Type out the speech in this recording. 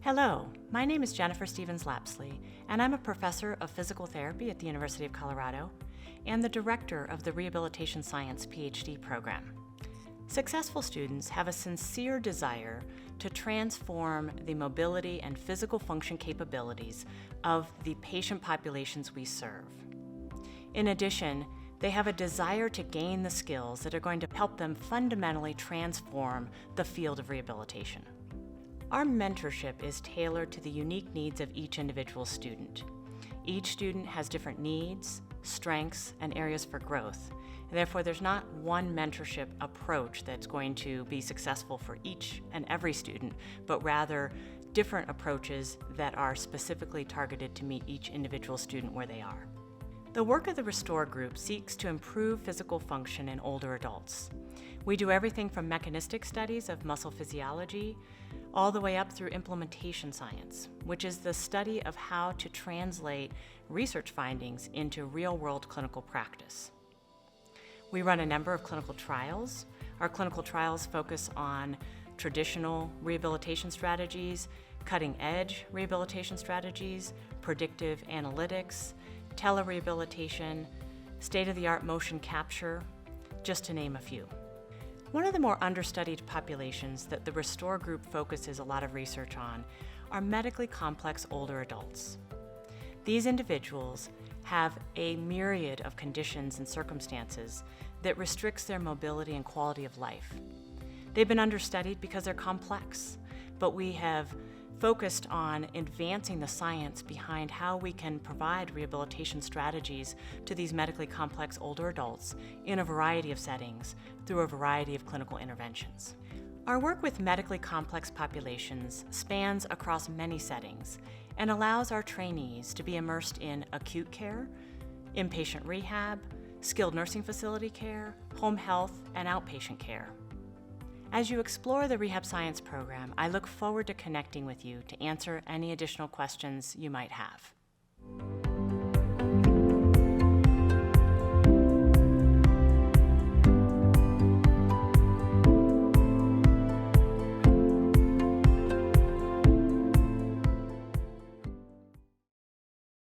Hello, my name is Jennifer Stevens-Lapsley, and I'm a professor of physical therapy at the University of Colorado and the director of the Rehabilitation Science PhD Program. Successful students have a sincere desire to transform the mobility and physical function capabilities of the patient populations we serve. In addition, they have a desire to gain the skills that are going to help them fundamentally transform the field of rehabilitation. Our mentorship is tailored to the unique needs of each individual student. Each student has different needs, strengths, and areas for growth. Therefore, there's not one mentorship approach that's going to be successful for each and every student, but rather different approaches that are specifically targeted to meet each individual student where they are. The work of the Restore Group seeks to improve physical function in older adults. We do everything from mechanistic studies of muscle physiology all the way up through implementation science, which is the study of how to translate research findings into real-world clinical practice. We run a number of clinical trials. Our clinical trials focus on traditional rehabilitation strategies, cutting-edge rehabilitation strategies, predictive analytics, telerehabilitation, state-of-the-art motion capture, just to name a few. One of the more understudied populations that the Restore Group focuses a lot of research on are medically complex older adults. These individuals have a myriad of conditions and circumstances that restricts their mobility and quality of life. They've been understudied because they're complex, but we have focused on advancing the science behind how we can provide rehabilitation strategies to these medically complex older adults in a variety of settings through a variety of clinical interventions. Our work with medically complex populations spans across many settings and allows our trainees to be immersed in acute care, inpatient rehab, skilled nursing facility care, home health, and outpatient care. As you explore the Rehab Science program, I look forward to connecting with you to answer any additional questions you might have.